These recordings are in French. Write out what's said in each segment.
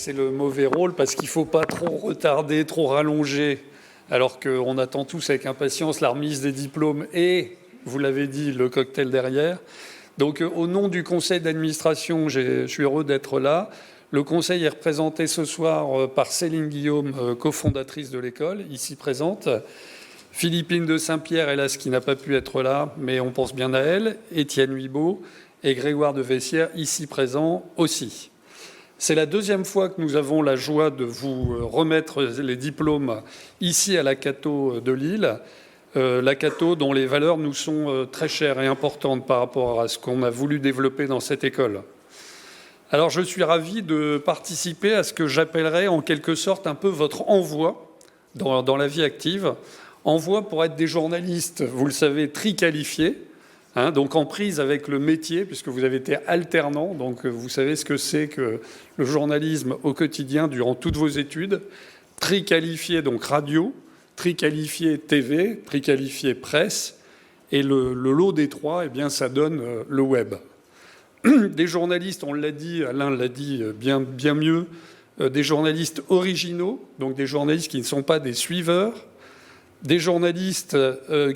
c'est le mauvais rôle parce qu'il ne faut pas trop retarder, trop rallonger, alors qu'on attend tous avec impatience la remise des diplômes et, vous l'avez dit, le cocktail derrière. Donc, au nom du conseil d'administration, je suis heureux d'être là. Le conseil est représenté ce soir par Céline Guillaume, cofondatrice de l'école, ici présente. Philippine de Saint-Pierre, hélas, qui n'a pas pu être là, mais on pense bien à elle. Étienne Huibaud et Grégoire de Vessières, ici présents aussi. C'est la deuxième fois que nous avons la joie de vous remettre les diplômes ici à la Cato de Lille. La Cato dont les valeurs nous sont très chères et importantes par rapport à ce qu'on a voulu développer dans cette école. Alors je suis ravi de participer à ce que j'appellerais en quelque sorte un peu votre envoi dans la vie active. Envoi pour être des journalistes, vous le savez, tri-qualifiés, donc en prise avec le métier, puisque vous avez été alternant, donc vous savez ce que c'est que le journalisme au quotidien durant toutes vos études. Tri-qualifié, donc radio, tri-qualifié TV, tri-qualifié presse, et le lot des trois, eh bien, ça donne le web. Des journalistes, on l'a dit, Alain l'a dit bien mieux, des journalistes originaux, donc des journalistes qui ne sont pas des suiveurs, des journalistes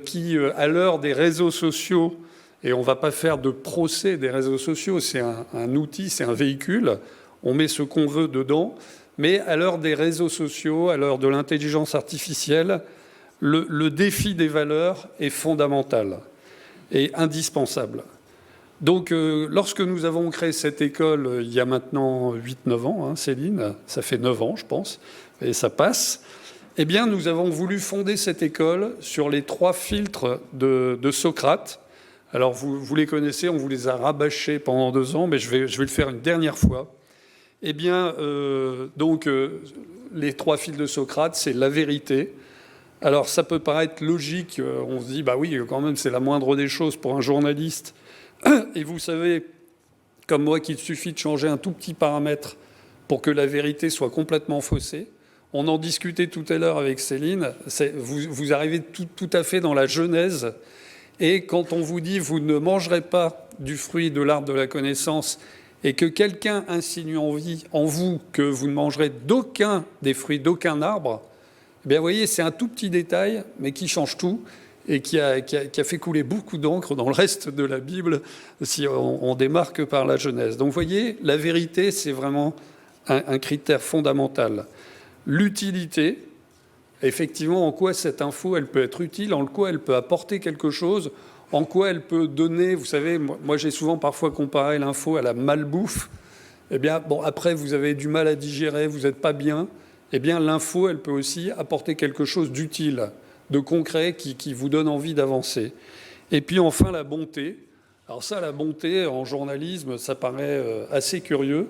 qui, à l'heure des réseaux sociaux, et on ne va pas faire de procès des réseaux sociaux, c'est un outil, c'est un véhicule, on met ce qu'on veut dedans, mais à l'heure des réseaux sociaux, à l'heure de l'intelligence artificielle, le défi des valeurs est fondamental et indispensable. Donc, lorsque nous avons créé cette école, il y a maintenant 8-9 ans, Céline, ça fait 9 ans, je pense, et ça passe, eh bien, nous avons voulu fonder cette école sur les 3 filtres de Socrate. Alors, vous les connaissez, on vous les a rabâchés pendant 2 ans, mais je vais le faire une dernière fois. Eh bien, les 3 fils de Socrate, c'est la vérité. Alors, ça peut paraître logique, on se dit, bah oui, quand même, c'est la moindre des choses pour un journaliste. Et vous savez, comme moi, qu'il suffit de changer un tout petit paramètre pour que la vérité soit complètement faussée. On en discutait tout à l'heure avec Céline. Vous arrivez tout à fait dans la genèse. Et quand on vous dit « vous ne mangerez pas du fruit de l'arbre de la connaissance » et que quelqu'un insinue en vous que vous ne mangerez d'aucun des fruits d'aucun arbre, eh bien, vous voyez, c'est un tout petit détail, mais qui change tout et qui a fait couler beaucoup d'encre dans le reste de la Bible si on démarque par la Genèse. Donc, vous voyez, la vérité, c'est vraiment un critère fondamental. L'utilité, effectivement, en quoi cette info, elle peut être utile, en quoi elle peut apporter quelque chose, en quoi elle peut donner... Vous savez, moi j'ai souvent parfois comparé l'info à la malbouffe. Eh bien, bon, après, vous avez du mal à digérer, vous n'êtes pas bien. Eh bien, l'info, elle peut aussi apporter quelque chose d'utile, de concret, qui vous donne envie d'avancer. Et puis, enfin, la bonté. Alors ça, la bonté, en journalisme, ça paraît assez curieux.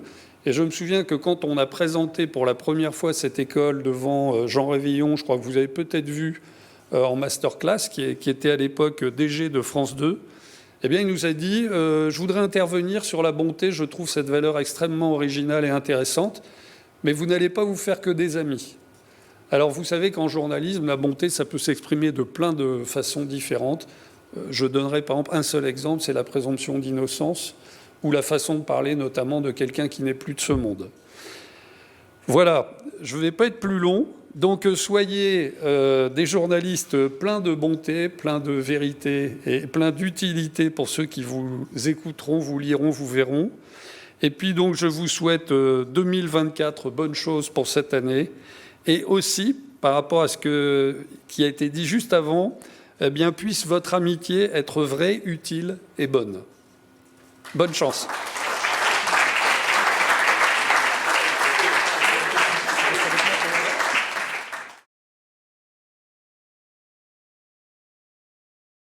Et je me souviens que quand on a présenté pour la première fois cette école devant Jean Réveillon, je crois que vous avez peut-être vu en masterclass, qui était à l'époque DG de France 2, eh bien, il nous a dit « Je voudrais intervenir sur la bonté, je trouve cette valeur extrêmement originale et intéressante, mais vous n'allez pas vous faire que des amis. » Alors, vous savez qu'en journalisme, la bonté, ça peut s'exprimer de plein de façons différentes. Je donnerai par exemple un seul exemple, c'est la présomption d'innocence, ou la façon de parler notamment de quelqu'un qui n'est plus de ce monde. Voilà, je ne vais pas être plus long, donc soyez des journalistes pleins de bonté, pleins de vérité et pleins d'utilité pour ceux qui vous écouteront, vous liront, vous verront. Et puis donc je vous souhaite 2024 bonnes choses pour cette année, et aussi par rapport à ce qui a été dit juste avant, eh bien puisse votre amitié être vraie, utile et bonne. Bonne chance.